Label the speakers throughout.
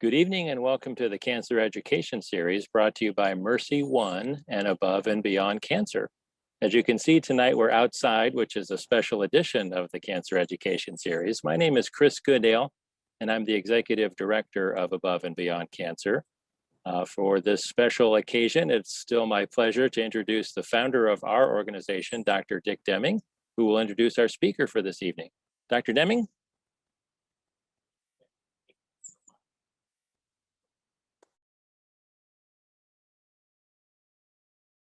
Speaker 1: Good evening and welcome to the Cancer Education Series brought to you by MercyOne and Above and Beyond Cancer. As you can see tonight, we're outside, which is a special edition of the Cancer Education Series. My name is Chris Goodale, and I'm the Executive Director of Above and Beyond Cancer. For this special occasion, it's still my pleasure to introduce the founder of our organization, Dr. Dick Deming, who will introduce our speaker for this evening. Dr. Deming?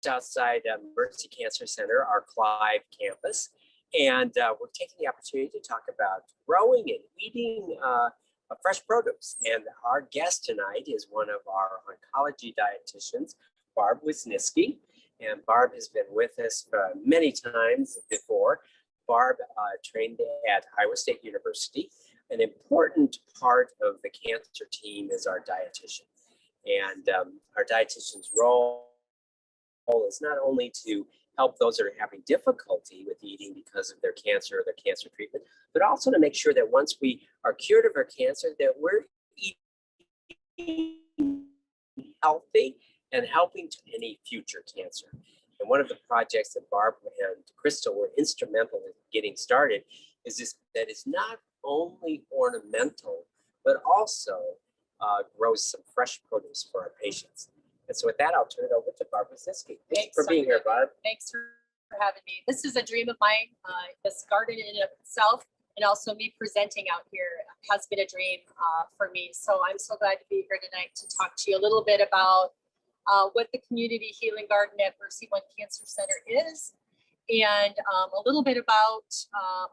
Speaker 2: Outside Mercy Cancer Center, our Clive campus, and we're taking the opportunity to talk about growing and eating fresh produce. And our guest tonight is one of our oncology dietitians, Barb Wisnieski, and Barb has been with us many times before. Barb trained at Iowa State University. An important part of the cancer team is our dietitian, and our dietitian's role is not only to help those that are having difficulty with eating because of their cancer or their cancer treatment, but also to make sure that once we are cured of our cancer, that we're eating healthy and helping to any future cancer. And one of the projects that Barb and Crystal were instrumental in getting started is this, that is not only ornamental, but also grows some fresh produce for our patients. And so with that, I'll turn it over to Barb Wisnieski. Thanks for being here, Barb.
Speaker 3: Thanks for having me. This is a dream of mine. This garden in and of itself, and also me presenting out here has been a dream for me. So I'm so glad to be here tonight to talk to you a little bit about what the Community Healing Garden at MercyOne Cancer Center is, and a little bit about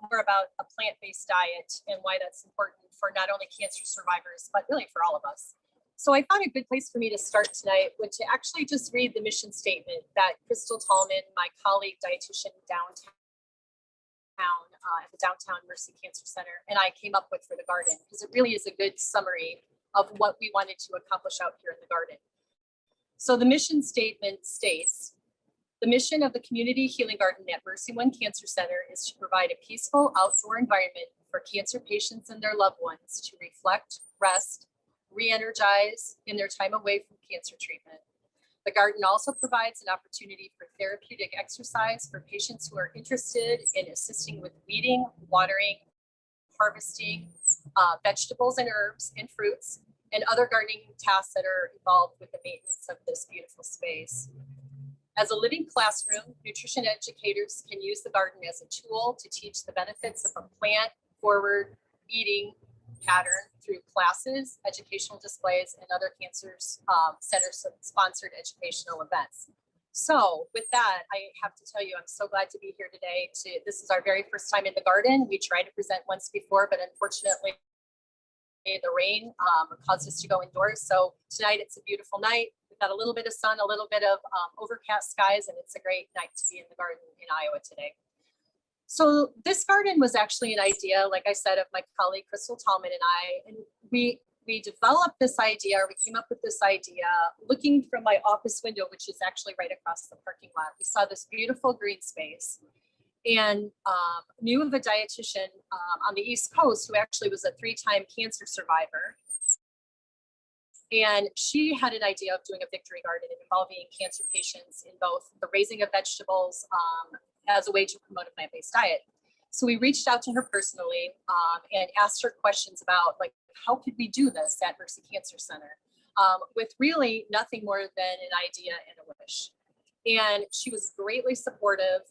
Speaker 3: more about a plant-based diet and why that's important for not only cancer survivors, but really for all of us. So I thought a good place for me to start tonight would to actually just read the mission statement that Crystal Tallman, my colleague dietitian downtown at the Downtown Mercy Cancer Center, and I came up with for the garden, because it really is a good summary of what we wanted to accomplish out here in the garden. So the mission statement states, the mission of the Community Healing Garden at MercyOne Cancer Center is to provide a peaceful outdoor environment for cancer patients and their loved ones to reflect, rest, re-energize in their time away from cancer treatment. The garden also provides an opportunity for therapeutic exercise for patients who are interested in assisting with weeding, watering, harvesting vegetables and herbs and fruits, and other gardening tasks that are involved with the maintenance of this beautiful space. As a living classroom, nutrition educators can use the garden as a tool to teach the benefits of a plant-forward eating pattern through classes, educational displays, and other cancer center-sponsored educational events. So with that, I have to tell you, I'm so glad to be here today. This is our very first time in the garden. We tried to present once before, but unfortunately, the rain caused us to go indoors. So tonight it's a beautiful night. We've got a little bit of sun, a little bit of overcast skies, and it's a great night to be in the garden in Iowa today. So this garden was actually an idea, like I said, of my colleague Crystal Tallman and I, and we developed this idea, or we came up with this idea looking from my office window, which is actually right across the parking lot. We saw this beautiful green space and knew of a dietitian on the East Coast who actually was a 3-time cancer survivor. And she had an idea of doing a victory garden involving cancer patients in both the raising of vegetables as a way to promote a plant-based diet. So we reached out to her personally and asked her questions about, like, how could we do this at Mercy Cancer Center with really nothing more than an idea and a wish. And she was greatly supportive,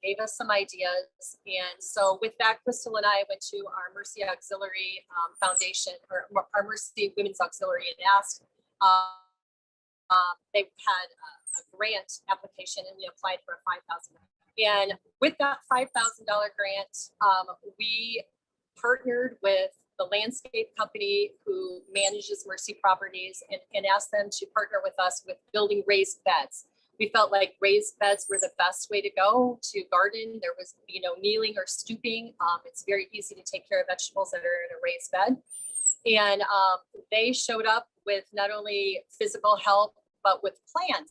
Speaker 3: gave us some ideas. And so with that, Crystal and I went to our Mercy Auxiliary Foundation, or our Mercy Women's Auxiliary, and asked, they had a grant application, and we applied for a $5,000. And with that $5,000 grant, we partnered with the landscape company who manages Mercy Properties and asked them to partner with us with building raised beds. We felt like raised beds were the best way to go to garden. There was, kneeling or stooping. It's very easy to take care of vegetables that are in a raised bed. And they showed up with not only physical help, but with plans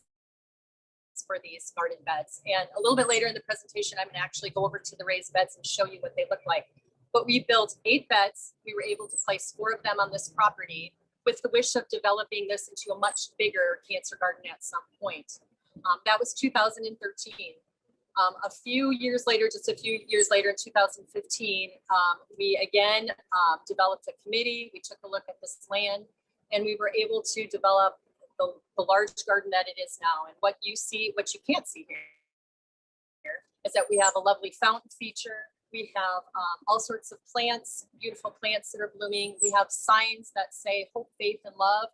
Speaker 3: for these garden beds. And a little bit later in the presentation, I'm going to actually go over to the raised beds and show you what they look like. But we built 8 beds. We were able to place 4 of them on this property. with the wish of developing this into a much bigger cancer garden at some point. That was 2013. A few years later, just a few years later in 2015, we again developed a committee. We took a look at this land and we were able to develop the large garden that it is now. And what you see, what you can't see here is that we have a lovely fountain feature. We have all sorts of plants, beautiful plants that are blooming. We have signs that say hope, faith, and love.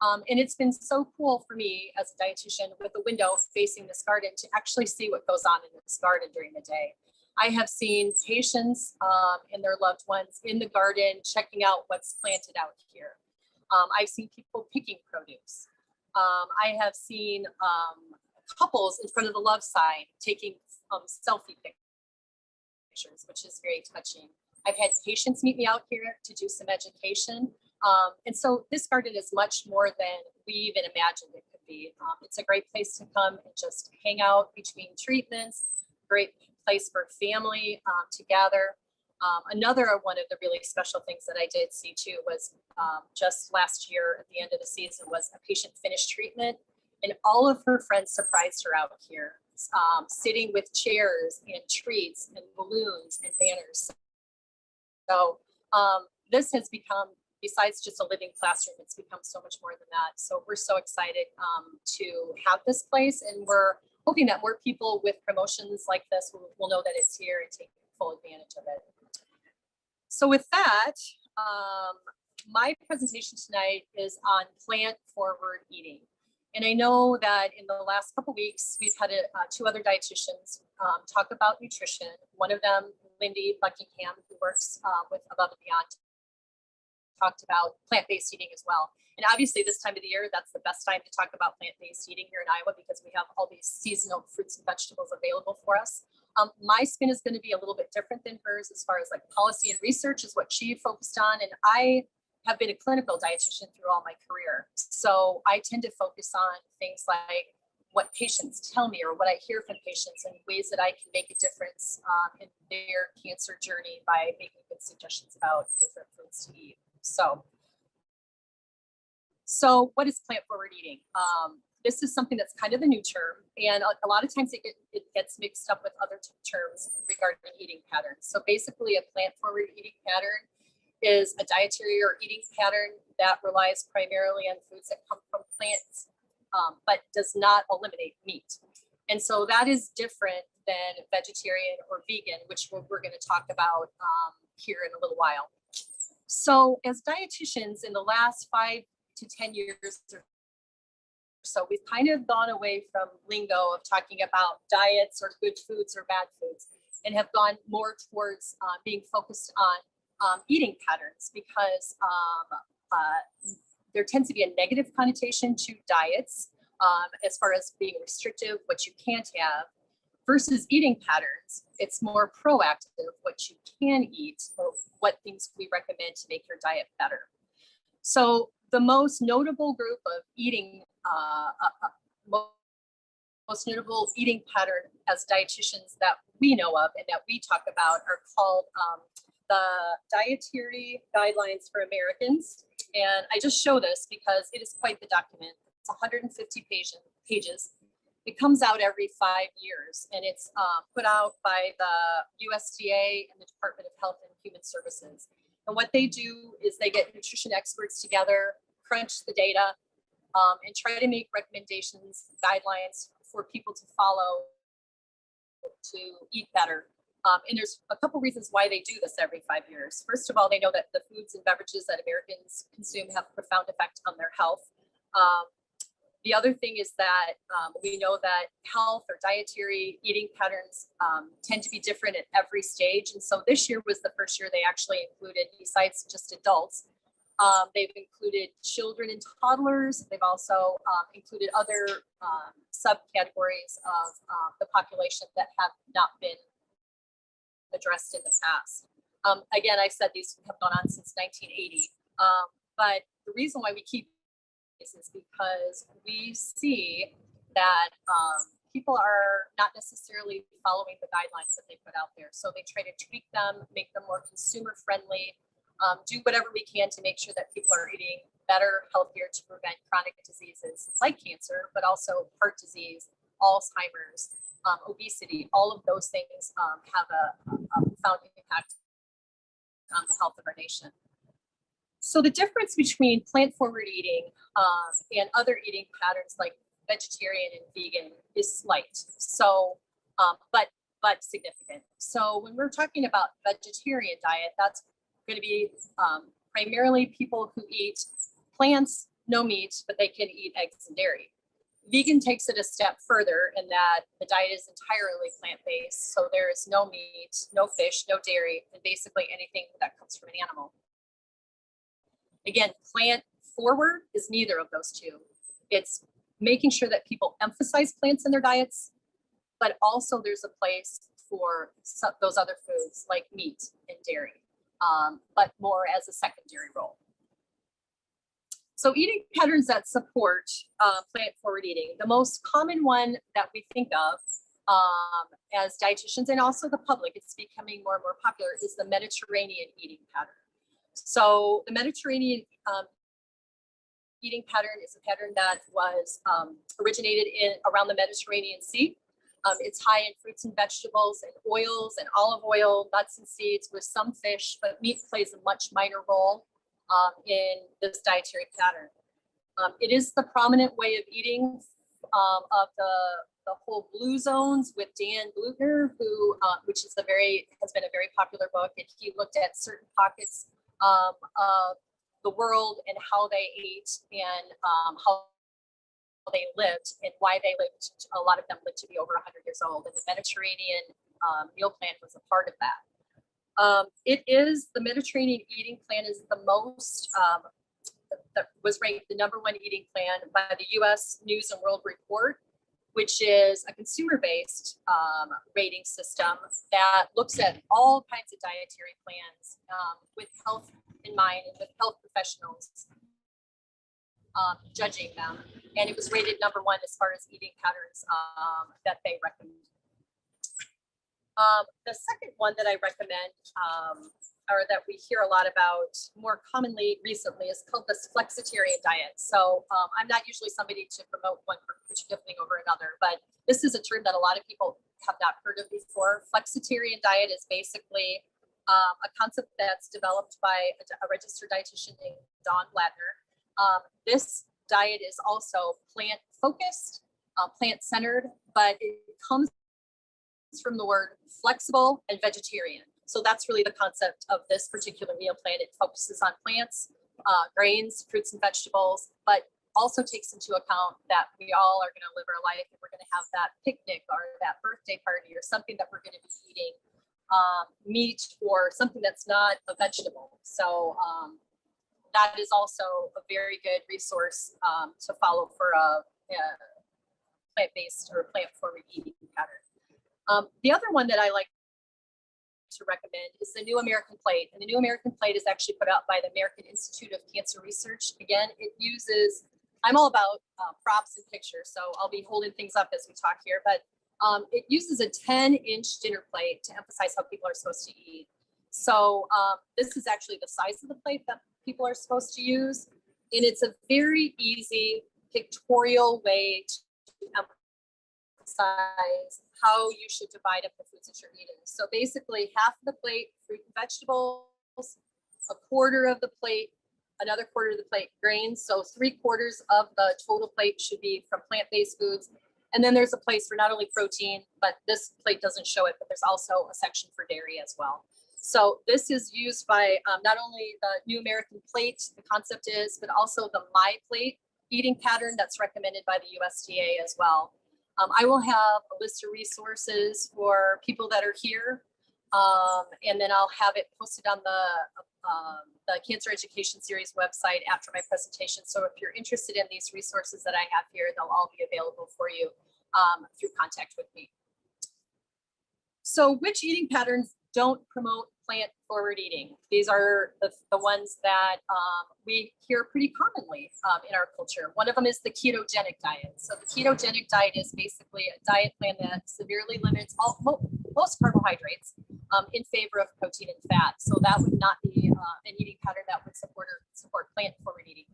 Speaker 3: And it's been so cool for me as a dietitian with a window facing this garden to actually see what goes on in this garden during the day. I have seen patients and their loved ones in the garden checking out what's planted out here. I've seen people picking produce. I have seen couples in front of the love sign taking selfie pictures, which is very touching. I've had patients meet me out here to do some education. And so this garden is much more than we even imagined it could be. It's a great place to come and just hang out between treatments, great place for family to gather. Another one of the really special things that I did see too was just last year at the end of the season was a patient finished treatment and all of her friends surprised her out here, sitting with chairs and treats and balloons and banners. So this has become, besides just a living classroom, it's become so much more than that. So we're so excited to have this place, and we're hoping that more people with promotions like this will know that it's here and take full advantage of it. So with that, my presentation tonight is on plant forward eating. And I know that in the last couple of weeks, we've had two other dietitians talk about nutrition. One of them, Lindy Buckingham, who works with Above and Beyond, talked about plant-based eating as well. And obviously this time of the year, that's the best time to talk about plant-based eating here in Iowa because we have all these seasonal fruits and vegetables available for us. My spin is going to be a little bit different than hers as far as like policy and research is what she focused on. And I have been a clinical dietitian through all my career. So I tend to focus on things like what patients tell me or what I hear from patients and ways that I can make a difference in their cancer journey by making good suggestions about different foods to eat. So what is plant forward eating? This is something that's kind of a new term, and a lot of times it gets mixed up with other terms regarding eating patterns. So basically a plant forward eating pattern is a dietary or eating pattern that relies primarily on foods that come from plants, but does not eliminate meat. And so that is different than vegetarian or vegan, which we're going to talk about here in a little while. So as dietitians in the last 5 to 10 years or so, we've kind of gone away from lingo of talking about diets or good foods or bad foods and have gone more towards being focused on eating patterns because there tends to be a negative connotation to diets as far as being restrictive, what you can't have, versus eating patterns. It's more proactive, what you can eat or what things we recommend to make your diet better. So the most notable group of eating, most notable eating pattern as dietitians that we know of and that we talk about are called the Dietary Guidelines for Americans. And I just show this because it is quite the document. It's 150 pages. It comes out every 5 years, and it's put out by the USDA and the Department of Health and Human Services. And what they do is they get nutrition experts together, crunch the data, and try to make recommendations, guidelines for people to follow to eat better. And there's a couple reasons why they do this every 5 years. First of all, they know that the foods and beverages that Americans consume have a profound effect on their health. The other thing is that we know that health or dietary eating patterns tend to be different at every stage. And so this year was the first year they actually included, besides just adults, they've included children and toddlers. They've also included other subcategories of the population that have not been addressed in the past. Again, I said these have gone on since 1980, but the reason why we keep this is because we see that people are not necessarily following the guidelines that they put out there. So they try to tweak them, make them more consumer friendly, do whatever we can to make sure that people are eating better, healthier to prevent chronic diseases like cancer, but also heart disease, Alzheimer's, obesity. All of those things have a profound impact on the health of our nation. So the difference between plant-forward eating and other eating patterns like vegetarian and vegan is slight. So, but significant. So when we're talking about vegetarian diet, that's going to be primarily people who eat plants, no meat, but they can eat eggs and dairy. Vegan takes it a step further in that the diet is entirely plant-based. So there is no meat, no fish, no dairy, and basically anything that comes from an animal. Again, plant forward is neither of those two. It's making sure that people emphasize plants in their diets, but also there's a place for those other foods like meat and dairy, but more as a secondary role. So eating patterns that support plant-forward eating, the most common one that we think of as dietitians and also the public, it's becoming more and more popular, is the Mediterranean eating pattern. So the Mediterranean eating pattern is a pattern that was originated around the Mediterranean Sea. It's high in fruits and vegetables and oils and olive oil, nuts and seeds with some fish, but meat plays a much minor role in this dietary pattern. It is the prominent way of eating of the whole blue zones with Dan Blutner, who which is has been a very popular book, and he looked at certain pockets of the world and how they ate and how they lived and why they lived. A lot of them lived to be over 100 years old, and the Mediterranean meal plan was a part of that. The Mediterranean eating plan is the most, that was ranked the #1 eating plan by the US News and World Report, which is a consumer-based rating system that looks at all kinds of dietary plans with health in mind and with health professionals judging them. And it was rated #1 as far as eating patterns that they recommend. The second one that I recommend, or that we hear a lot about more commonly recently, is called this flexitarian diet. So I'm not usually somebody to promote one particular thing over another, but this is a term that a lot of people have not heard of before. Flexitarian diet is basically a concept that's developed by a registered dietitian named Dawn Bladner. This diet is also plant-focused, plant-centered, but it comes from the word flexible and vegetarian. So that's really the concept of this particular meal plan. It focuses on plants, grains, fruits and vegetables, but also takes into account that we all are going to live our life and we're going to have that picnic or that birthday party or something that we're going to be eating meat or something that's not a vegetable. So that is also a very good resource to follow for a plant-based or plant-forward eating pattern. The other one that I like to recommend is the New American Plate. And the New American Plate is actually put out by the American Institute of Cancer Research. Again, it uses, I'm all about props and pictures, so I'll be holding things up as we talk here, but it uses a 10-inch dinner plate to emphasize how people are supposed to eat. So this is actually the size of the plate that people are supposed to use. And it's a very easy pictorial way to emphasize how you should divide up the foods that you're eating. So basically half of the plate, fruit and vegetables, a quarter of the plate, another quarter of the plate, grains. So 3/4 of the total plate should be from plant-based foods. And then there's a place for not only protein, but this plate doesn't show it, but there's also a section for dairy as well. So this is used by not only the New American Plate, the concept is, but also the My Plate eating pattern that's recommended by the USDA as well. I will have a list of resources for people that are here, and then I'll have it posted on the Cancer Education Series website after my presentation. So if you're interested in these resources that I have here, they'll all be available for you through contact with me. So which eating patterns don't promote plant-forward eating? These are the ones that we hear pretty commonly in our culture. One of them is the ketogenic diet. So the ketogenic diet is basically a diet plan that severely limits most carbohydrates in favor of protein and fat. So that would not be an eating pattern that would support plant forward eating.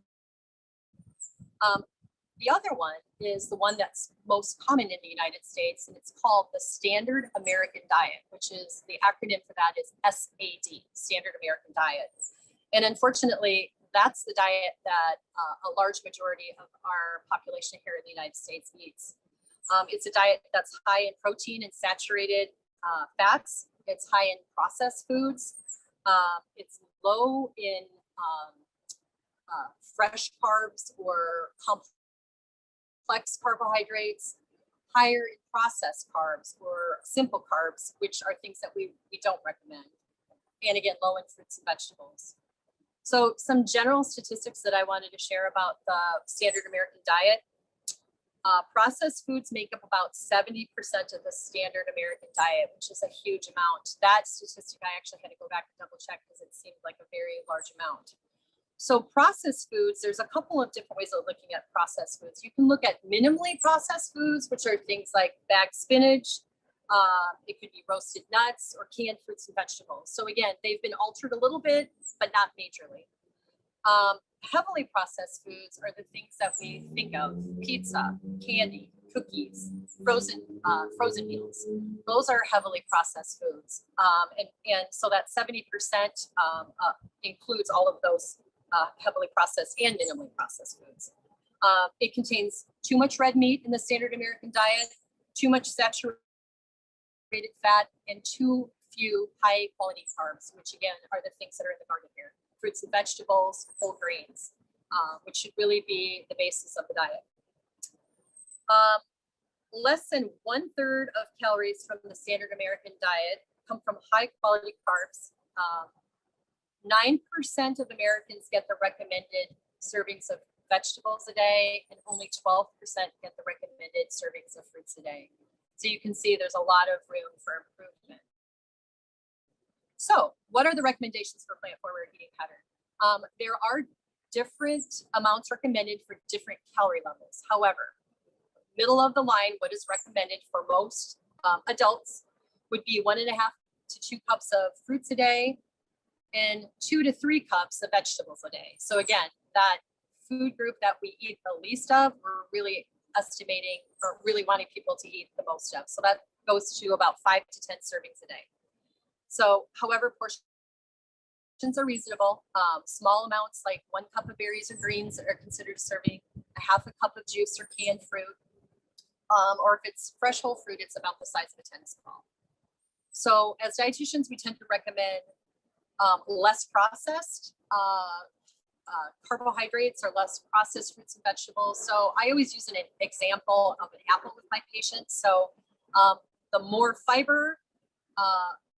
Speaker 3: The other one is the one that's most common in the United States, and it's called the Standard American Diet, which is the acronym for that is SAD, Standard American Diet. And unfortunately, that's the diet that a large majority of our population here in the United States eats. It's a diet that's high in protein and saturated fats. It's high in processed foods. It's low in fresh carbs or complex carbohydrates, higher in processed carbs or simple carbs, which are things that we don't recommend. And again, low in fruits and vegetables. So some general statistics that I wanted to share about the Standard American Diet. Processed foods make up about 70% of the Standard American Diet, which is a huge amount. That statistic I actually had to go back and double check because it seemed like a very large amount. So processed foods, there's a couple of different ways of looking at processed foods. You can look at minimally processed foods, which are things like bagged spinach. It could be roasted nuts or canned fruits and vegetables. So again, they've been altered a little bit, but not majorly. Heavily processed foods are the things that we think of: pizza, candy, cookies, frozen meals. Those are heavily processed foods. And so that 70% includes all of those heavily processed and minimally processed foods. It contains too much red meat in the Standard American Diet, too much saturated fat, and too few high quality carbs, which again are the things that are in the garden here: fruits and vegetables, whole grains, which should really be the basis of the diet. Less than 1/3 of calories from the Standard American Diet come from high quality carbs. 9% of Americans get the recommended servings of vegetables a day, and only 12% get the recommended servings of fruits a day. So you can see there's a lot of room for improvement. So what are the recommendations for plant forward eating pattern? There are different amounts recommended for different calorie levels. However, middle of the line, what is recommended for most adults would be 1.5 to 2 cups of fruits a day and 2 to 3 cups of vegetables a day. So again, that food group that we eat the least of, we're really estimating or really wanting people to eat the most of. So that goes to about 5 to 10 servings a day. So however, portions are reasonable. Small amounts like 1 cup of berries or greens are considered serving, 1/2 cup of juice or canned fruit. Or if it's fresh whole fruit, it's about the size of a tennis ball. So as dietitians, we tend to recommend less processed carbohydrates or less processed fruits and vegetables. So I always use an example of an apple with my patients. So the more fiber,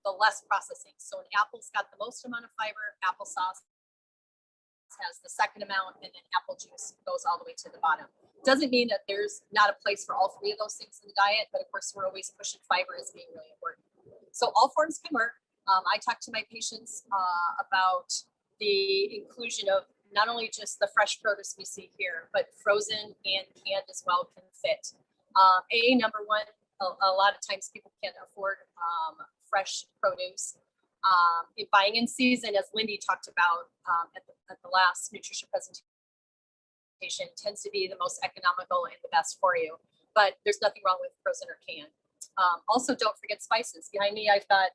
Speaker 3: the less processing. So an apple's got the most amount of fiber, applesauce has the second amount, and then apple juice goes all the way to the bottom. Doesn't mean that there's not a place for all 3 of those things in the diet, but of course we're always pushing fiber as being really important. So all forms can work. I talk to my patients about the inclusion of not only just the fresh produce we see here, but frozen and canned as well can fit. Number one, a lot of times people can't afford fresh produce. Buying in season, as Lindy talked about at the last nutrition presentation, tends to be the most economical and the best for you. But there's nothing wrong with frozen or canned. Also, don't forget spices. Behind me, I've got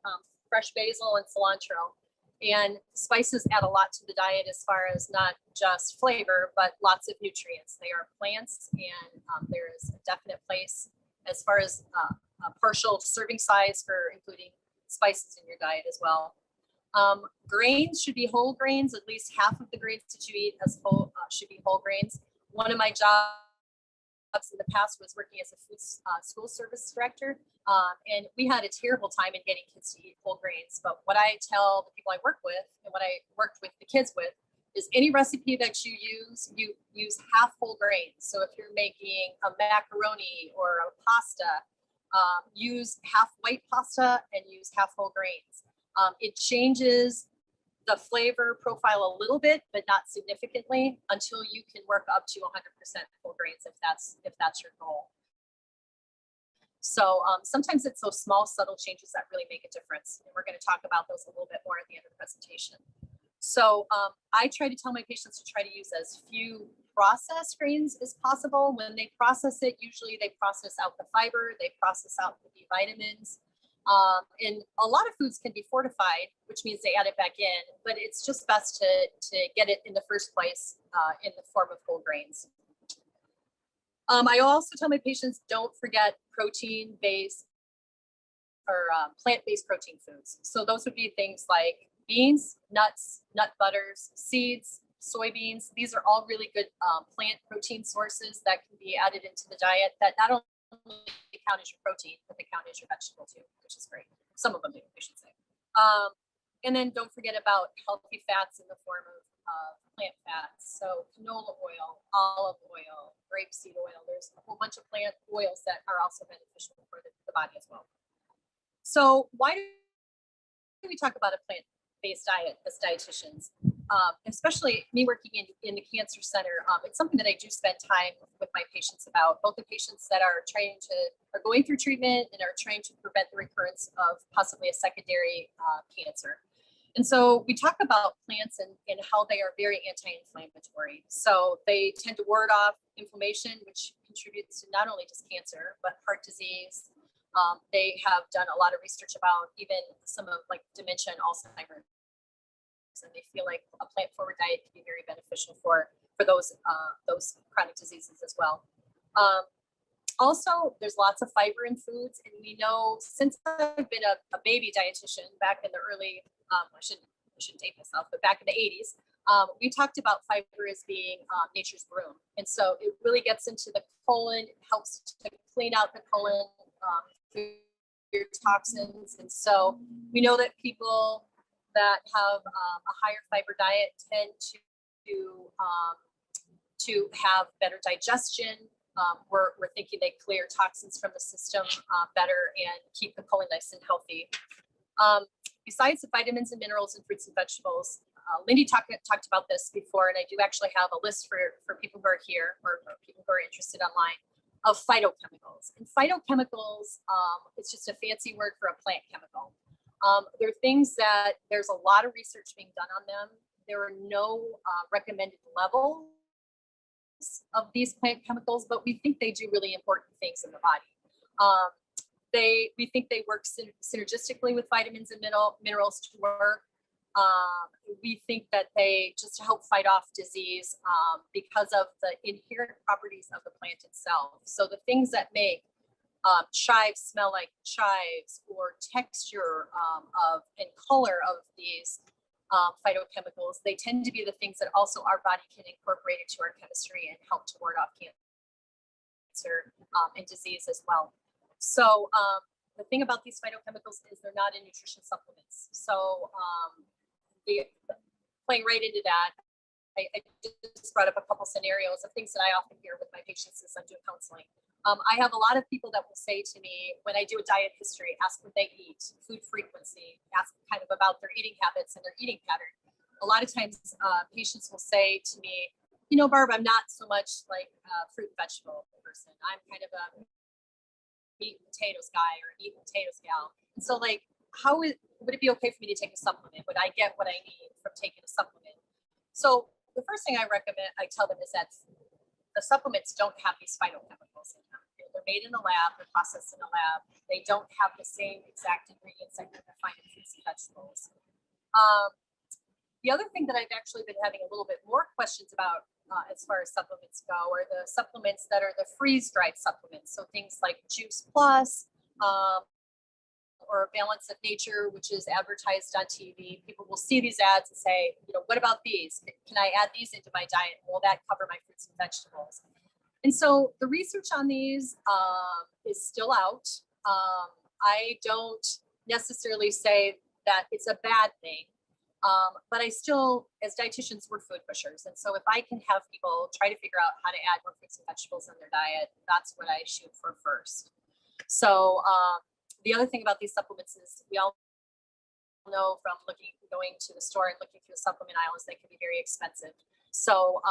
Speaker 3: fresh basil and cilantro. And spices add a lot to the diet as far as not just flavor, but lots of nutrients. They are plants, and there is a definite place as far as a partial serving size for including spices in your diet as well. Grains should be whole grains. At least half of the grains that you eat as whole should be whole grains. One of my jobs in the past was working as a food school service director, and we had a terrible time in getting kids to eat whole grains. But what I tell the people I work with and what I worked with the kids with is any recipe that you use half whole grains. So if you're making a macaroni or a pasta, use half white pasta and use half whole grains. It changes the flavor profile a little bit, but not significantly, until you can work up to 100% whole grains if that's your goal. So sometimes it's those small, subtle changes that really make a difference. And we're going to talk about those a little bit more at the end of the presentation. So I try to tell my patients to try to use as few processed grains as possible. When they process it, usually they process out the fiber, they process out the B vitamins. And a lot of foods can be fortified, which means they add it back in, but it's just best to get it in the first place in the form of whole grains. I also tell my patients, don't forget protein-based or plant-based protein foods. So those would be things like beans, nuts, nut butters, seeds, soybeans. These are all really good plant protein sources that can be added into the diet that not only count as your protein, but they count as your vegetable too, which is great. Some of them do, I should say. And then don't forget about healthy fats in the form of plant fats. So canola oil, olive oil, grapeseed oil. There's a whole bunch of plant oils that are also beneficial for the body as well. So why do we talk about a plant-based diet as dietitians? Especially me working in the cancer center, it's something that I do spend time with my patients about, both the patients that are going through treatment and are trying to prevent the recurrence of possibly a secondary cancer. And so we talk about plants and how they are very anti-inflammatory. So they tend to ward off inflammation, which contributes to not only just cancer, but heart disease. They have done a lot of research about even some of like dementia and Alzheimer's. And they feel like a plant-forward diet can be very beneficial for those chronic diseases as well. Also, there's lots of fiber in foods, and we know since I've been a baby dietitian back in the early, I shouldn't date myself, but back in the 80s, we talked about fiber as being nature's broom, and so it really gets into the colon, helps to clean out the colon through your toxins, and so we know that people that have a higher fiber diet tend to have better digestion. We're thinking they clear toxins from the system better and keep the colon nice and healthy. Besides the vitamins and minerals in fruits and vegetables, Lindy talked about this before, and I do actually have a list for people who are here or people who are interested online of phytochemicals. And phytochemicals, it's just a fancy word for a plant chemical. They're things that there's a lot of research being done on them. There are no recommended levels of these plant chemicals, but we think they do really important things in the body. We think they work synergistically with vitamins and minerals to work. We think that they just help fight off disease because of the inherent properties of the plant itself. So the things that make chives smell like chives, or texture of and color of these phytochemicals, they tend to be the things that also our body can incorporate into our chemistry and help to ward off cancer and disease as well. So the thing about these phytochemicals is they're not in nutrition supplements. So playing right into that, I just brought up a couple scenarios of things that I often hear with my patients as I'm doing counseling. I have a lot of people that will say to me, when I do a diet history, ask what they eat, food frequency, ask kind of about their eating habits and their eating pattern. A lot of times patients will say to me, you know, Barb, I'm not so much like a fruit and vegetable person. I'm kind of a meat and potatoes guy or meat and potatoes gal. And so like, would it be okay for me to take a supplement? Would I get what I need from taking a supplement? So the first thing I tell them is that the supplements don't have these phytochemicals in them. They're made in the lab, they're processed in the lab. They don't have the same exact ingredients that you're going to find in fruits and vegetables. The other thing that I've actually been having a little bit more questions about as far as supplements go are the supplements that are the freeze-dried supplements. So things like Juice Plus, or Balance of Nature, which is advertised on TV. People will see these ads and say, you know, what about these? Can I add these into my diet? Will that cover my fruits and vegetables? And so the research on these is still out. I don't necessarily say that it's a bad thing, but I still, as dietitians, we're food pushers. And so if I can have people try to figure out how to add more fruits and vegetables in their diet, that's what I shoot for first. So, the other thing about these supplements is we all know from going to the store and looking through the supplement aisles, they can be very expensive. So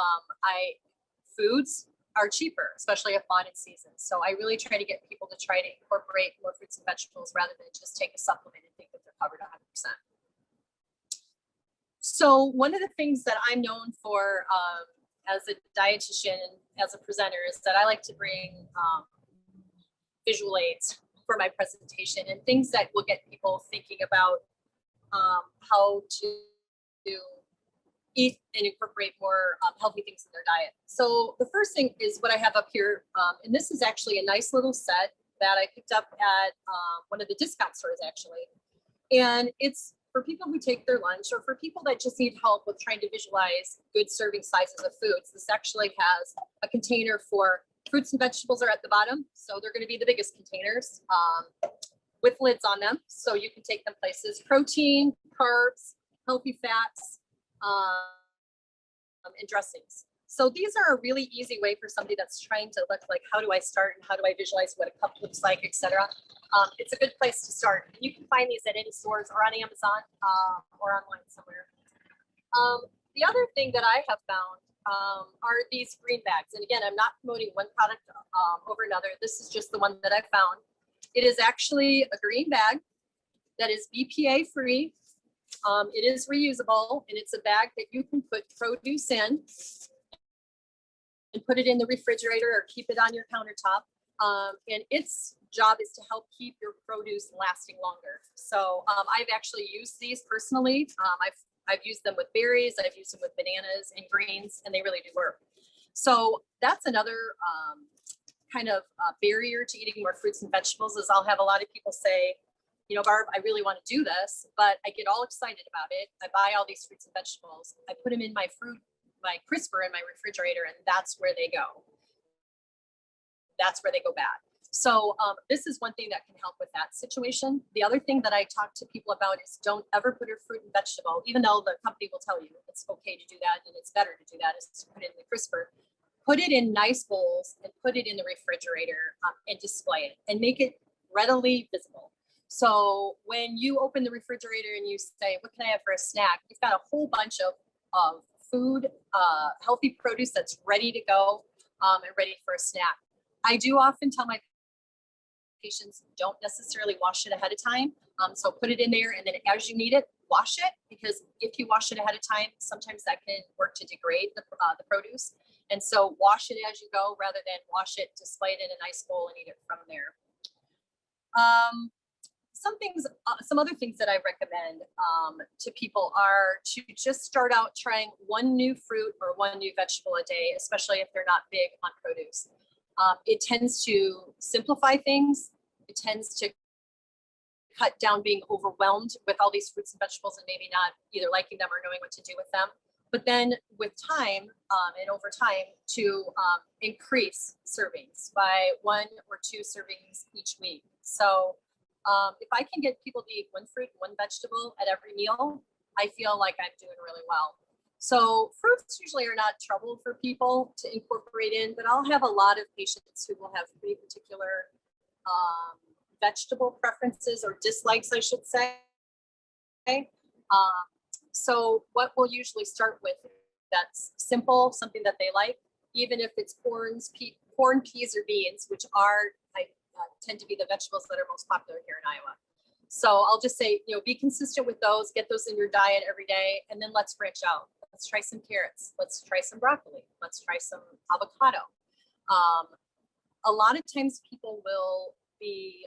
Speaker 3: foods are cheaper, especially if bought in season. So I really try to get people to try to incorporate more fruits and vegetables rather than just take a supplement and think that they're covered 100%. So one of the things that I'm known for as a dietitian and as a presenter is that I like to bring visual aids for my presentation and things that will get people thinking about how to eat and incorporate more healthy things in their diet. So the first thing is what I have up here, and this is actually a nice little set that I picked up at one of the discount stores actually. And it's for people who take their lunch or for people that just need help with trying to visualize good serving sizes of foods. This actually has a container for fruits and vegetables are at the bottom. So they're going to be the biggest containers with lids on them. So you can take them places, protein, carbs, healthy fats, and dressings. So these are a really easy way for somebody that's trying to look like, how do I start and how do I visualize what a cup looks like, etc. It's a good place to start. And you can find these at any stores or on Amazon or online somewhere. The other thing that I have found are these green bags. And again, I'm not promoting one product over another. This is just the one that I found. It is actually a green bag that is BPA free. It is reusable, and it's a bag that you can put produce in and put it in the refrigerator or keep it on your countertop. And its job is to help keep your produce lasting longer. So I've actually used these personally. I've used them with berries, I've used them with bananas and greens, and they really do work. So that's another kind of barrier to eating more fruits and vegetables is I'll have a lot of people say, you know, Barb, I really want to do this, but I get all excited about it. I buy all these fruits and vegetables. I put them in my crisper in my refrigerator, and that's where they go. That's where they go bad. So this is one thing that can help with that situation. The other thing that I talk to people about is don't ever put your fruit and vegetable, even though the company will tell you it's okay to do that and it's better to do that, is to put it in the crisper. Put it in nice bowls and put it in the refrigerator and display it and make it readily visible. So when you open the refrigerator and you say, what can I have for a snack? You've got a whole bunch of food, healthy produce that's ready to go and ready for a snack. I do often tell my patients don't necessarily wash it ahead of time. So put it in there, and then as you need it, wash it, because if you wash it ahead of time, sometimes that can work to degrade the produce. And so wash it as you go rather than wash it, display it in a nice bowl and eat it from there. Some other things that I recommend to people are to just start out trying one new fruit or one new vegetable a day, especially if they're not big on produce. It tends to simplify things. It tends to cut down being overwhelmed with all these fruits and vegetables and maybe not either liking them or knowing what to do with them. But then with time and over time to increase servings by 1 or 2 servings each week. So if I can get people to eat one fruit, one vegetable at every meal, I feel like I'm doing really well. So fruits usually are not trouble for people to incorporate in, but I'll have a lot of patients who will have pretty particular vegetable preferences or dislikes, I should say. So what we'll usually start with that's simple, something that they like, even if it's corn, peas, or beans, which are tend to be the vegetables that are most popular here in Iowa. So I'll just say, you know, be consistent with those, get those in your diet every day, and then let's branch out. Let's try some carrots. Let's try some broccoli. Let's try some avocado. A lot of times people will be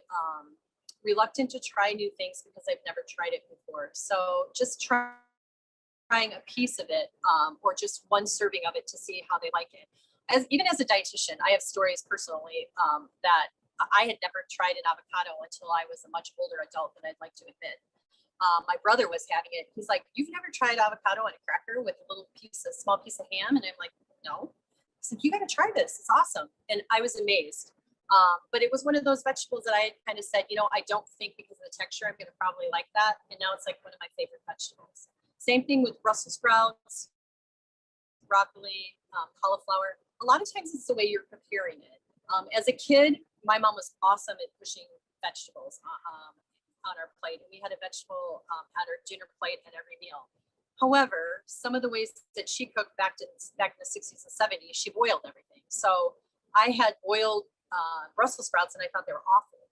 Speaker 3: reluctant to try new things because they've never tried it before. So just trying a piece of it or just one serving of it to see how they like it. Even as a dietitian, I have stories personally that I had never tried an avocado until I was a much older adult than I'd like to admit. My brother was having it. He's like, "You've never tried avocado on a cracker with a small piece of ham?" And I'm like, "No." He's like, "You got to try this. It's awesome." And I was amazed. But it was one of those vegetables that I had kind of said, you know, I don't think because of the texture, I'm going to probably like that. And now it's like one of my favorite vegetables. Same thing with Brussels sprouts, broccoli, cauliflower. A lot of times it's the way you're preparing it. As a kid, my mom was awesome at pushing vegetables on our plate. And we had a vegetable at our dinner plate at every meal. However, some of the ways that she cooked back in the 60s and 70s, she boiled everything. So I had boiled Brussels sprouts and I thought they were awful.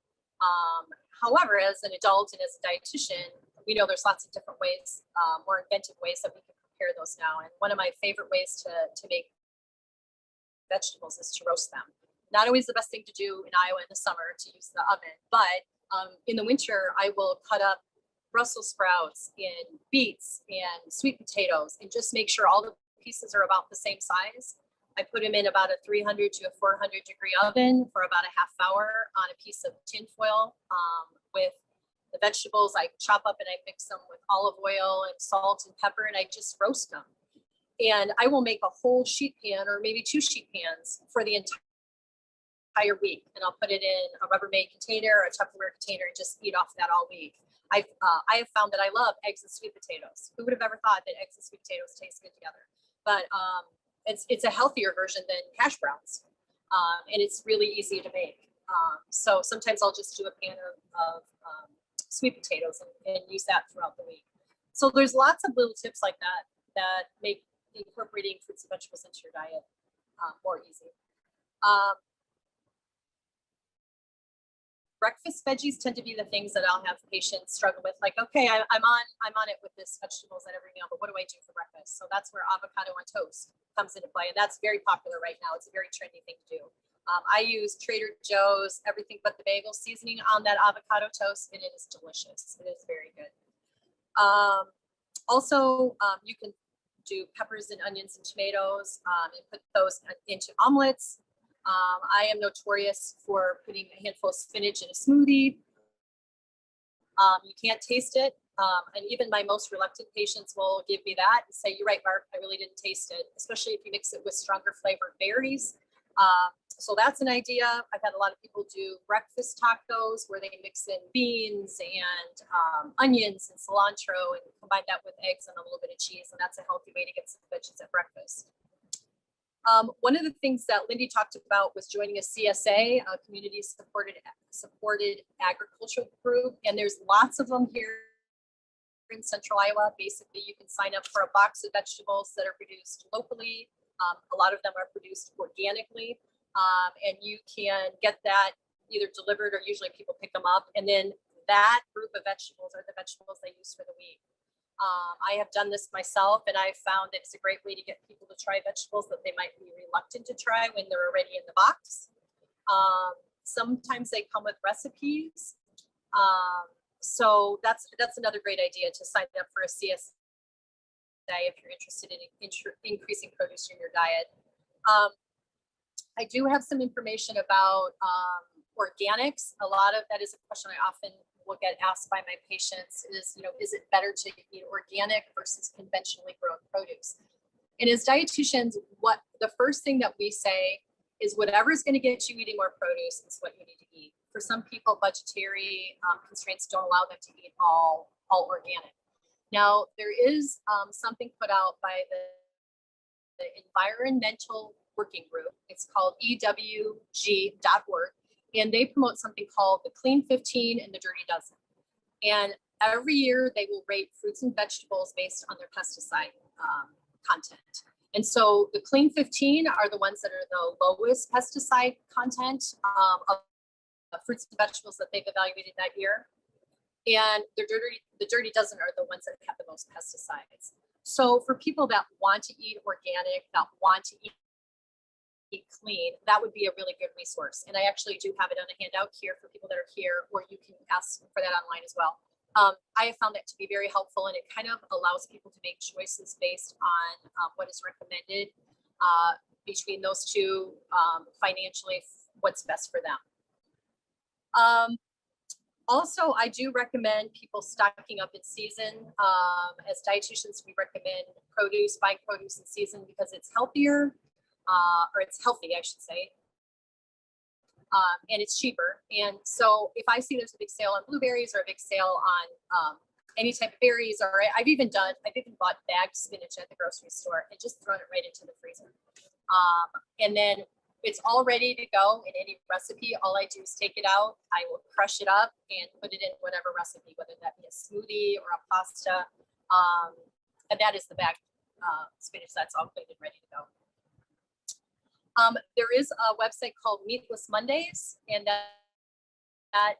Speaker 3: However, as an adult and as a dietitian, we know there's lots of different ways, more inventive ways that we can prepare those now. And one of my favorite ways to make vegetables is to roast them. Not always the best thing to do in Iowa in the summer to use the oven, but in the winter, I will cut up Brussels sprouts and beets and sweet potatoes and just make sure all the pieces are about the same size. I put them in about a 300 to a 400 degree oven for about a half hour on a piece of tin foil with the vegetables. I chop up and I mix them with olive oil and salt and pepper, and I just roast them. And I will make a whole sheet pan or maybe 2 sheet pans for the entire week. And I'll put it in a Rubbermaid container or a Tupperware container and just eat off that all week. I have found that I love eggs and sweet potatoes. Who would have ever thought that eggs and sweet potatoes taste good together? But it's a healthier version than hash browns. And it's really easy to make. So sometimes I'll just do a pan of sweet potatoes and use that throughout the week. So there's lots of little tips like that make incorporating fruits and vegetables into your diet more easy. Breakfast veggies tend to be the things that I'll have patients struggle with. Like, okay, I'm on it with this vegetables at every meal, but what do I do for breakfast? So that's where avocado on toast comes into play, and that's very popular right now. It's a very trendy thing to do. I use Trader Joe's everything but the bagel seasoning on that avocado toast, and it is delicious. It is very good. Also, you can do peppers and onions and tomatoes and put those into omelets. I am notorious for putting a handful of spinach in a smoothie. You can't taste it. And even my most reluctant patients will give me that and say, you're right, Barb, I really didn't taste it, especially if you mix it with stronger flavored berries. So that's an idea. I've had a lot of people do breakfast tacos where they mix in beans and onions and cilantro and combine that with eggs and a little bit of cheese. And that's a healthy way to get some veggies at breakfast. One of the things that Lindy talked about was joining a CSA, a community supported agricultural group. And there's lots of them here in central Iowa. Basically, you can sign up for a box of vegetables that are produced locally. A lot of them are produced organically. And you can get that either delivered or usually people pick them up. And then that group of vegetables are the vegetables they use for the week. I have done this myself, and I found that it's a great way to get people to try vegetables that they might be reluctant to try when they're already in the box. Sometimes they come with recipes. So that's another great idea to sign up for a CSA if you're interested in increasing produce in your diet. I do have some information about organics. A lot of that is a question I often will get asked by my patients is, is it better to eat organic versus conventionally grown produce? And as dietitians, the first thing that we say is whatever is going to get you eating more produce is what you need to eat. For some people, budgetary constraints don't allow them to eat all organic. Now, there is something put out by the Environmental Working Group. It's called EWG.org. And they promote something called the Clean 15 and the Dirty Dozen. And every year they will rate fruits and vegetables based on their pesticide content. And so the Clean 15 are the ones that are the lowest pesticide content of fruits and vegetables that they've evaluated that year. And the Dirty Dozen are the ones that have the most pesticides. So for people that want to eat organic, that want to eat clean, that would be a really good resource. And I actually do have it on a handout here for people that are here, or you can ask for that online as well. I have found that to be very helpful, and it kind of allows people to make choices based on what is recommended between those two financially, what's best for them. Also, I do recommend people stocking up in season. As dietitians, we recommend buying produce in season because it's healthier. Or it's healthy, I should say, and it's cheaper. And so if I see there's a big sale on blueberries or a big sale on any type of berries, or I've even bought bagged spinach at the grocery store and just thrown it right into the freezer. And then it's all ready to go in any recipe. All I do is take it out, I will crush it up and put it in whatever recipe, whether that be a smoothie or a pasta. And that is the bagged spinach that's all cleaned and ready to go. There is a website called Meatless Mondays, and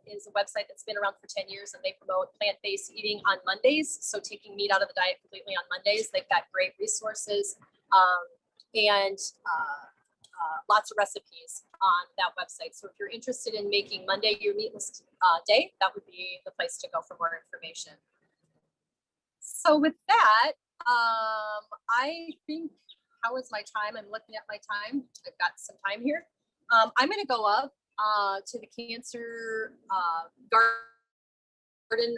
Speaker 3: is a website that's been around for 10 years, and they promote plant-based eating on Mondays. So taking meat out of the diet completely on Mondays. They've got great resources and lots of recipes on that website. So if you're interested in making Monday your meatless day, that would be the place to go for more information. So with that, I think, how is my time? I'm looking at my time. I've got some time here. I'm going to go up to the cancer garden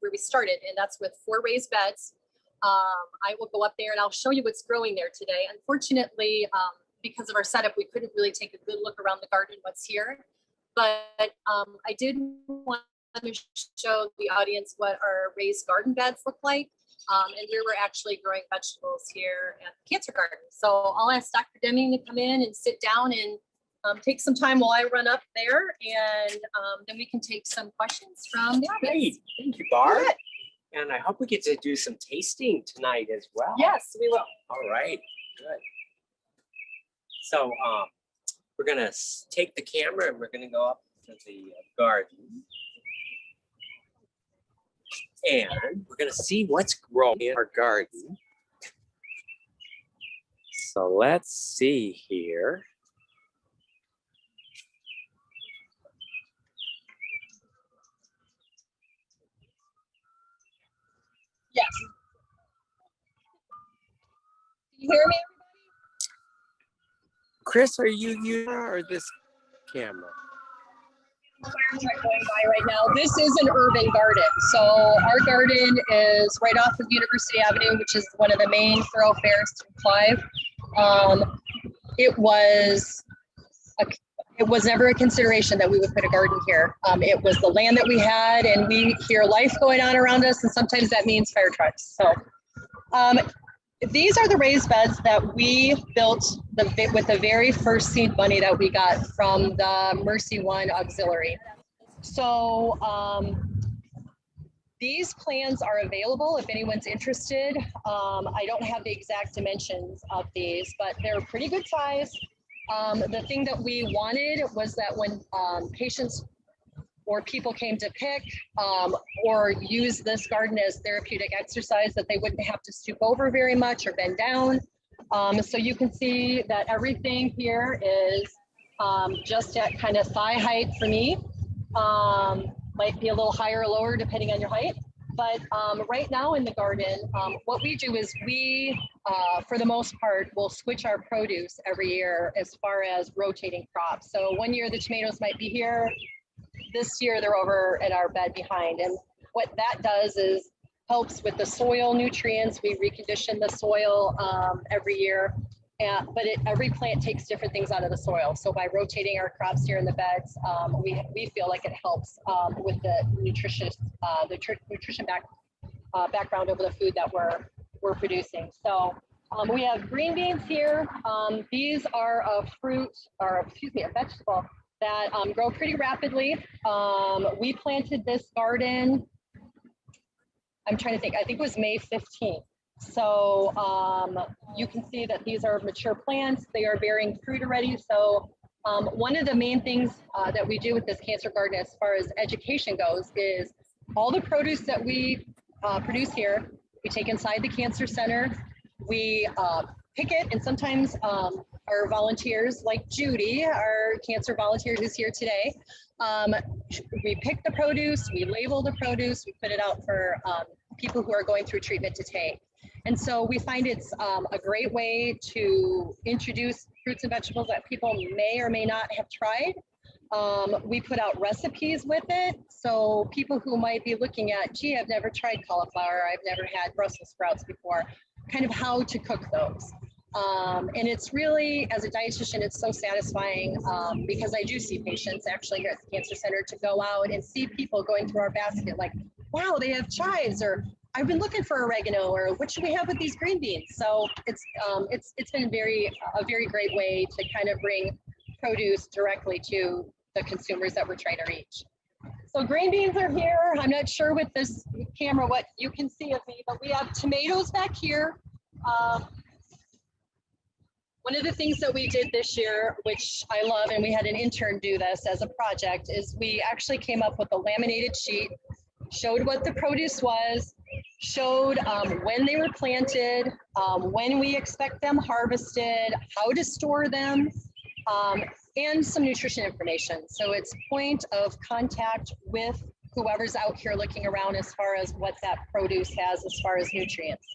Speaker 3: where we started, and that's with 4 raised beds. I will go up there and I'll show you what's growing there today. Unfortunately, because of our setup, we couldn't really take a good look around the garden, what's here. But I did want to show the audience what our raised garden beds look like, and where we're actually growing vegetables here at the cancer garden. So I'll ask Dr. Deming to come in and sit down and take some time while I run up there, and then we can take some questions from the audience.
Speaker 2: Great, thank you, Barb. And I hope we get to do some tasting tonight as well.
Speaker 3: Yes, we will.
Speaker 2: All right, good. So we're gonna take the camera and we're gonna go up to the garden. And we're gonna see what's growing in our garden. So let's see here.
Speaker 3: Yes. Can you hear me,
Speaker 2: Chris, are you or this camera?
Speaker 3: fire truck going by right now. This is an urban garden. So our garden is right off of University Avenue, which is one of the main thoroughfares to Clive. It was never a consideration that we would put a garden here. It was the land that we had, and we hear life going on around us, and sometimes that means fire trucks. So these are the raised beds that we built with the very first seed money that we got from the MercyOne auxiliary. So these plans are available if anyone's interested. I don't have the exact dimensions of these, but they're pretty good size. The thing that we wanted was that when patients or people came to pick or use this garden as therapeutic exercise, that they wouldn't have to stoop over very much or bend down. So you can see that everything here is just at kind of thigh height for me. Might be a little higher or lower depending on your height. But right now in the garden, what we do is we, for the most part, will switch our produce every year as far as rotating crops. So one year the tomatoes might be here. This year they're over at our bed behind. And what that does is helps with the soil nutrients. We recondition the soil every year. But every plant takes different things out of the soil. So by rotating our crops here in the beds, we feel like it helps with the nutrition background of the food that we're producing. So we have green beans here. These are a vegetable that grow pretty rapidly. We planted this garden, I'm trying to think, I think it was May 15th. So you can see that these are mature plants. They are bearing fruit already. So one of the main things that we do with this cancer garden as far as education goes is all the produce that we produce here, we take inside the cancer center, we pick it, and sometimes our volunteers like Judy, our cancer volunteer who's here today, we pick the produce, we label the produce, we put it out for people who are going through treatment to take. And so we find it's a great way to introduce fruits and vegetables that people may or may not have tried. We put out recipes with it. So people who might be looking at, gee, I've never tried cauliflower, I've never had Brussels sprouts before, kind of how to cook those. And it's really, as a dietitian, it's so satisfying because I do see patients actually here at the Cancer Center to go out and see people going through our basket like, wow, they have chives, or I've been looking for oregano, or what should we have with these green beans? So it's been a very great way to kind of bring produce directly to the consumers that we're trying to reach. So green beans are here. I'm not sure with this camera what you can see of me, but we have tomatoes back here. One of the things that we did this year, which I love, and we had an intern do this as a project, is we actually came up with a laminated sheet, showed what the produce was, showed when they were planted, when we expect them harvested, how to store them, and some nutrition information. So it's point of contact with whoever's out here looking around as far as what that produce has as far as nutrients.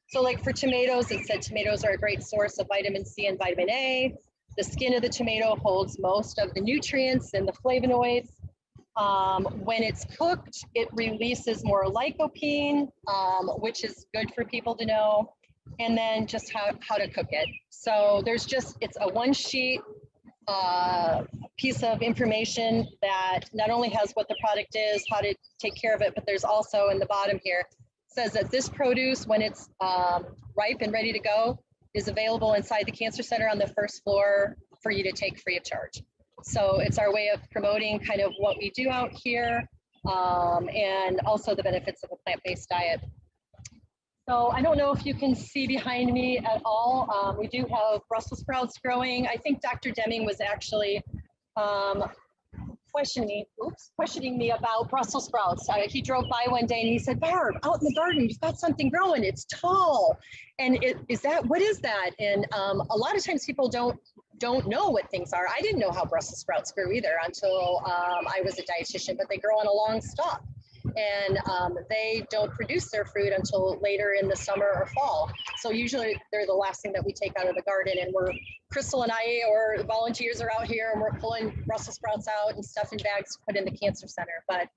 Speaker 3: So like for tomatoes, it said tomatoes are a great source of vitamin C and vitamin A. The skin of the tomato holds most of the nutrients and the flavonoids. When it's cooked, it releases more lycopene, which is good for people to know. And then just how to cook it. So there's just, it's a one sheet piece of information that not only has what the product is, how to take care of it, but there's also in the bottom here, says that this produce, when it's ripe and ready to go, is available inside the Cancer Center on the first floor for you to take free of charge. So it's our way of promoting kind of what we do out here, and also the benefits of a plant-based diet. So I don't know if you can see behind me at all. We do have Brussels sprouts growing. I think Dr. Deming was actually questioning me about Brussels sprouts. He drove by one day and he said, "Barb, out in the garden, you've got something growing. It's tall." And what is that? And a lot of times people don't know what things are. I didn't know how Brussels sprouts grew either until I was a dietitian, but they grow on a long stalk. And they don't produce their fruit until later in the summer or fall. So usually they're the last thing that we take out of the garden, and Crystal and I, or volunteers, are out here and we're pulling Brussels sprouts out and stuff in bags to put in the Cancer Center. But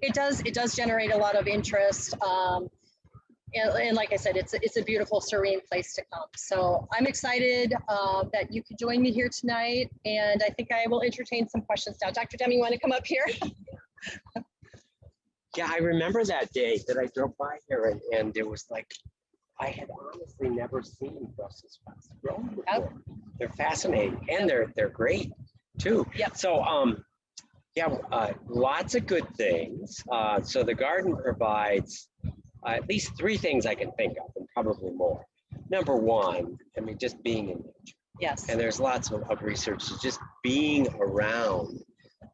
Speaker 3: it does generate a lot of interest. And like I said, it's a beautiful, serene place to come. So I'm excited that you could join me here tonight, and I think I will entertain some questions now. Dr. Deming, you want to come up here?
Speaker 2: Yeah, I remember that day that I drove by here, and it was like, I had honestly never seen Brussels sprouts grow before. Yep. They're fascinating, and they're great too.
Speaker 3: Yep.
Speaker 2: So lots of good things. So the garden provides at least three things I can think of, and probably more. Number one, I mean, just being in nature.
Speaker 3: Yes.
Speaker 2: And there's lots of research, just being around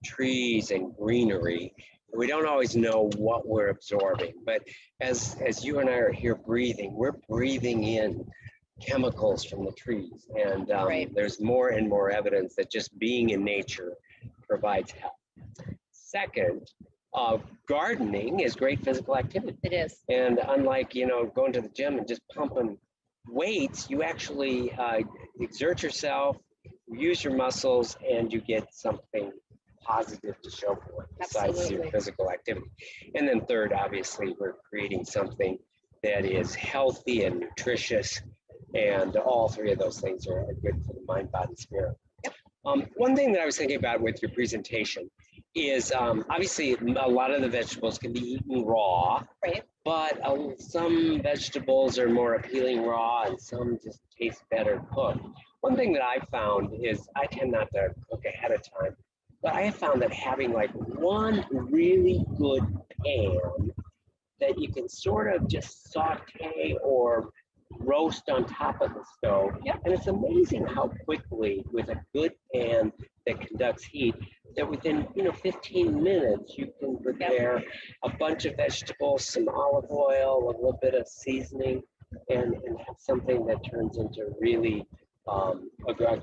Speaker 2: trees and greenery. We don't always know what we're absorbing, but as you and I are here breathing, we're breathing in chemicals from the trees. And
Speaker 3: right.
Speaker 2: There's more and more evidence that just being in nature provides health. Second, gardening is great physical activity.
Speaker 3: It is.
Speaker 2: And unlike, going to the gym and just pumping weights, you actually exert yourself, use your muscles, and you get something positive to show for it besides your physical activity. And then third, obviously, we're creating something that is healthy and nutritious, and all three of those things are good for the mind, body, spirit. One thing that I was thinking about with your presentation is obviously a lot of the vegetables can be eaten raw,
Speaker 3: right?
Speaker 2: But some vegetables are more appealing raw, and some just taste better cooked. One thing that I've found is I tend not to cook ahead of time, but I have found that having like one really good pan that you can sort of just saute or roast on top of the stove.
Speaker 3: Yep.
Speaker 2: And it's amazing how quickly, with a good pan that conducts heat, that within 15 minutes you can prepare a bunch of vegetables, some olive oil, a little bit of seasoning, and have something that turns into really a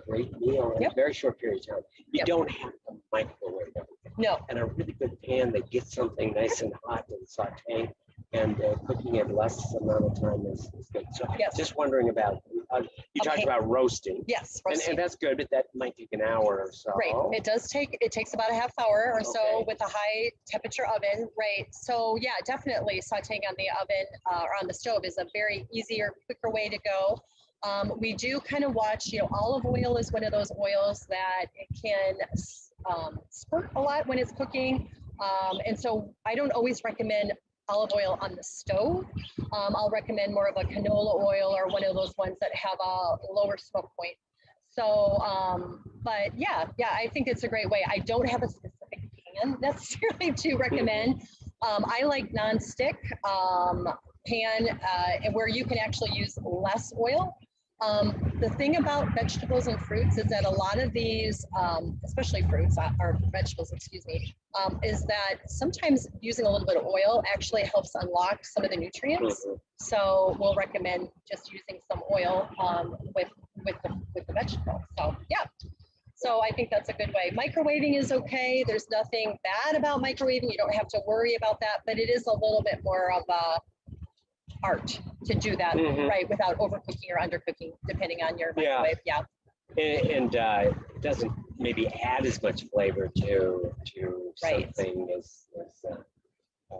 Speaker 2: great meal in a very short period of time. You don't have to microwave everything.
Speaker 3: No.
Speaker 2: And a really good pan that gets something nice and hot and sauteed, and cooking it less amount of time is good. So just wondering about, you talked about roasting.
Speaker 3: Yes, roasting.
Speaker 2: And that's good, but that might take an hour or so.
Speaker 3: Right, it takes about a half hour or so with a high temperature oven, right? So yeah, definitely sauteing on the oven or on the stove is a very easier, quicker way to go. We do kind of watch, olive oil is one of those oils that it can spurt a lot when it's cooking. And so I don't always recommend olive oil on the stove. I'll recommend more of a canola oil or one of those ones that have a lower smoke point. So, but yeah, I think it's a great way. I don't have a specific pan necessarily to recommend. I like nonstick pan where you can actually use less oil. The thing about vegetables and fruits is that a lot of these, especially fruits or vegetables, excuse me, is that sometimes using a little bit of oil actually helps unlock some of the nutrients. So we'll recommend just using some oil with the vegetable. So yeah. So I think that's a good way. Microwaving is okay. There's nothing bad about microwaving. You don't have to worry about that, but it is a little bit more of a art to do that right without overcooking or undercooking, depending on your microwave. Yeah.
Speaker 2: And it doesn't maybe add as much flavor to something as a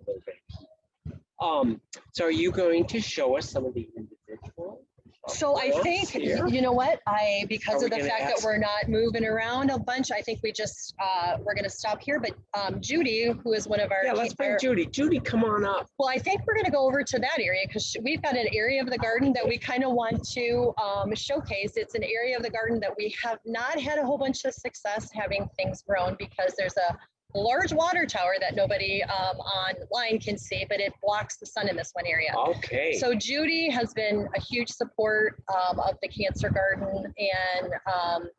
Speaker 2: little bit. So are you going to show us some of the individual?
Speaker 3: So I think, you know what, because of the fact that we're not moving around a bunch, I think we just, we're going to stop here. But Judy, who is one of our—
Speaker 2: Yeah, let's bring Judy. Judy, come on up.
Speaker 3: Well, I think we're going to go over to that area because we've got an area of the garden that we kind of want to showcase. It's an area of the garden that we have not had a whole bunch of success having things grown because there's a large water tower that nobody online can see, but it blocks the sun in this one area.
Speaker 2: Okay.
Speaker 3: So Judy has been a huge support of the cancer garden, and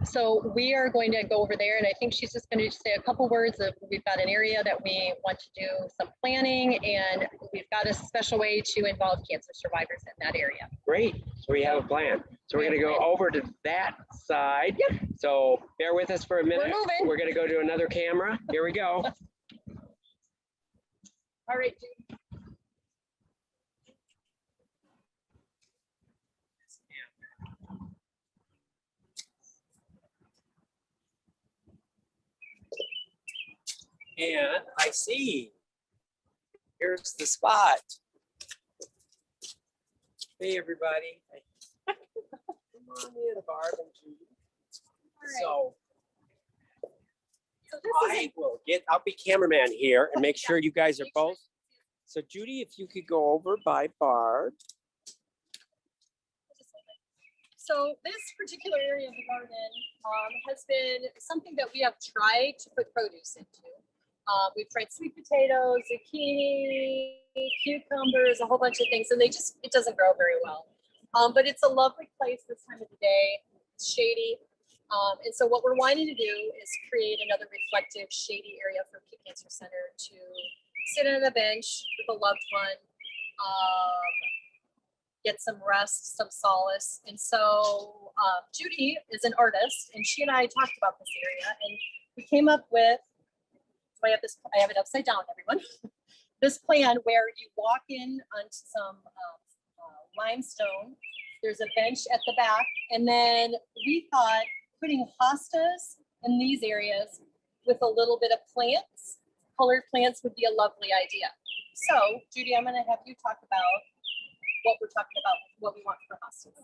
Speaker 3: so we are going to go over there, and I think she's just going to say a couple words of, we've got an area that we want to do some planning, and we've got a special way to involve cancer survivors in that area.
Speaker 2: Great. So we have a plan. So we're going to go over to that side.
Speaker 3: Yep.
Speaker 2: So bear with us for a minute.
Speaker 3: We're moving.
Speaker 2: We're going to go to another camera. Here we go.
Speaker 3: All right, Judy.
Speaker 2: And I see. Here's the spot. Hey, everybody. Come on in, Barb and Judy. So I'll be cameraman here and make sure you guys are both. So Judy, if you could go over by Barb.
Speaker 3: So this particular area of the garden has been something that we have tried to put produce into. We've tried sweet potatoes, zucchini, cucumbers, a whole bunch of things, and it doesn't grow very well. But it's a lovely place this time of the day. It's shady. And so what we're wanting to do is create another reflective, shady area for Peak Cancer Center to sit on a bench with a loved one, get some rest, some solace. And so Judy is an artist, and she and I talked about this area, and we came up with, so I have it upside down, everyone. This plan where you walk in onto some limestone. There's a bench at the back, and then we thought putting hostas in these areas with a little bit of plants, colored plants, would be a lovely idea. So, Judy, I'm going to have you talk about what we're talking about, what we want for hostas.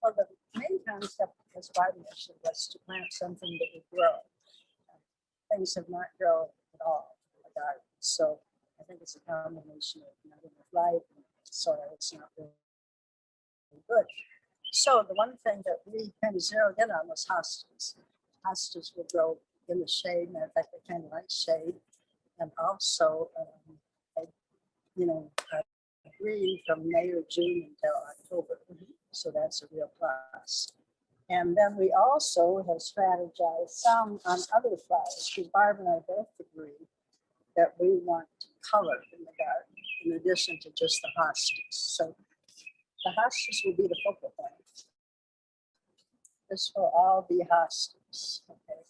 Speaker 4: Well, the main concept, as Barb mentioned, was to plant something that would grow. Things have not grown at all in the garden. So I think it's a combination of not enough light and soil. It's not really good. So the one thing that we kind of zeroed in on was hostas. Hostas will grow in the shade. Matter of fact, they kind of like shade. And also, green from May or June until October. So that's a real plus. And then we also have strategized some on other flowers. Barb and I both agree that we want color in the garden in addition to just the hostas. So the hostas will be the focal point. This will all be hostas. Okay.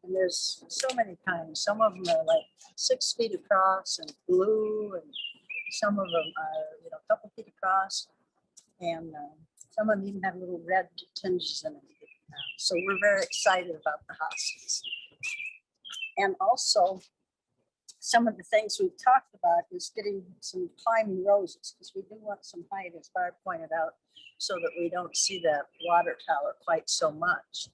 Speaker 4: And there's so many kinds. Some of them are like 6 feet across and blue, and some of them are, a couple feet across, and some of them even have little red tinges in them. So we're very excited about the hostas. And also, some of the things we've talked about is getting some climbing roses, because we do want some height, as Barb pointed out, so that we don't see that water tower quite so much.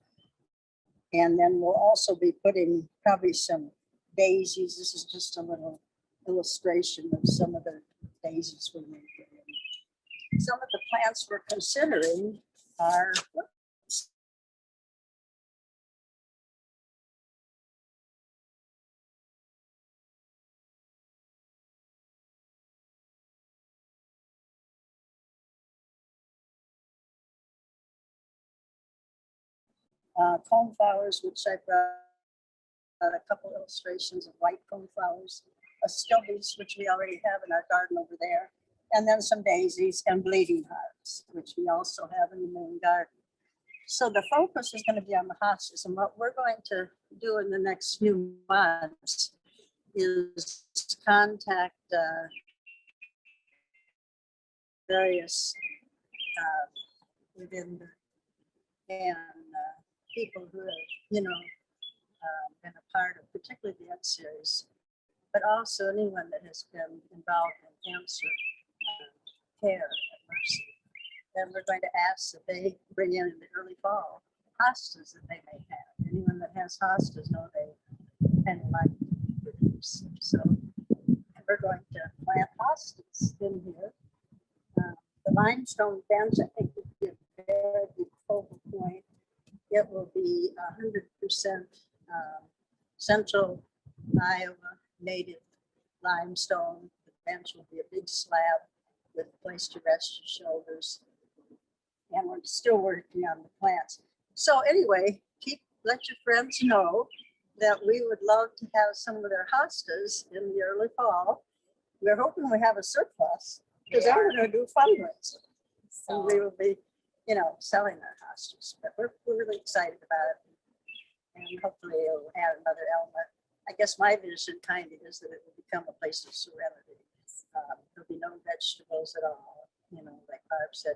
Speaker 4: And then we'll also be putting probably some daisies. This is just a little illustration of some of the daisies we may put in. Some of the plants we're considering are Coneflowers, which I brought a couple illustrations of white coneflowers, astilbes, which we already have in our garden over there, and then some daisies and bleeding hearts, which we also have in the main garden. So the focus is going to be on the hostas, and what we're going to do in the next few months is contact various within the, and people who have, you know, been a part of particularly the Ed series, but also anyone that has been involved in cancer care at Mercy. Then we're going to ask that they bring in the early fall hostas that they may have. Anyone that has hostas know they kind of like to produce. So we're going to plant hostas in here. The limestone bench, I think, would be a very big focal point. It will be 100% central Iowa native limestone. The bench will be a big slab with a place to rest your shoulders. And we're still working on the plants. So anyway, let your friends know that we would love to have some of their hostas in the early fall. We're hoping we have a surplus because then we're going to do fundraising. And we will be, you know, selling our hostas. But we're really excited about it. And hopefully it'll add another element. I guess my vision kind of is that it will become a place of serenity. There'll be no vegetables at all. You know, like Barb said,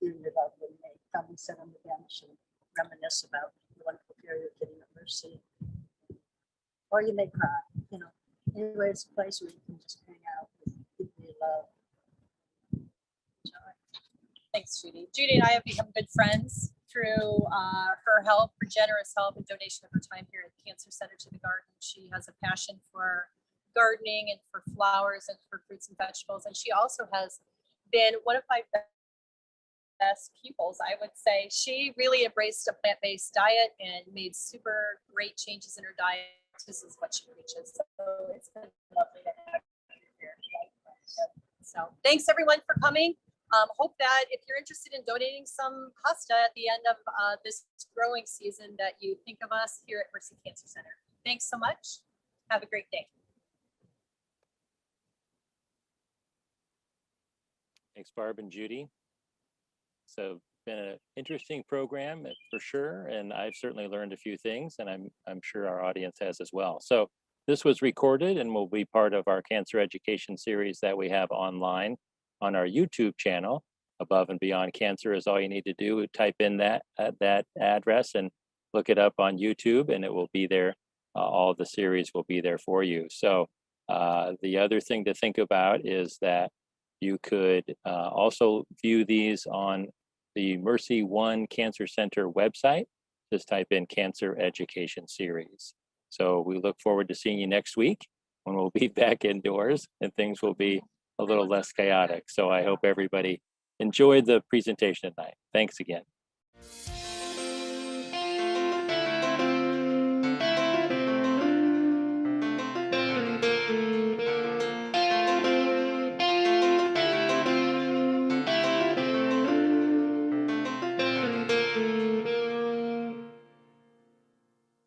Speaker 4: you love when they come and sit on the bench and reminisce about the wonderful care you're getting at Mercy. Or you may cry, you know. Anyway, it's a place where you can just hang out with people you love.
Speaker 3: Thanks, Judy. Judy and I have become good friends through her help, her generous help and donation of her time here at the Cancer Center to the Garden. She has a passion for gardening and for flowers and for fruits and vegetables. And she also has been one of my best pupils, I would say. She really embraced a plant-based diet and made super great changes in her diet. This is what she preaches. So it's been lovely to have you here. So thanks everyone for coming. Hope that if you're interested in donating some hosta at the end of this growing season, that you think of us here at Mercy Cancer Center. Thanks so much. Have a great day.
Speaker 1: Thanks, Barb and Judy. So been an interesting program for sure, and I've certainly learned a few things, and I'm sure our audience has as well. So this was recorded and will be part of our cancer education series that we have online on our YouTube channel. Above and Beyond Cancer is all you need to do. Type in that address and look it up on YouTube, and it will be there. All of the series will be there for you. So the other thing to think about is that you could also view these on the MercyOne Cancer Center website. Just type in Cancer Education Series. So we look forward to seeing you next week when we'll be back indoors and things will be a little less chaotic. So I hope everybody enjoyed the presentation tonight. Thanks again.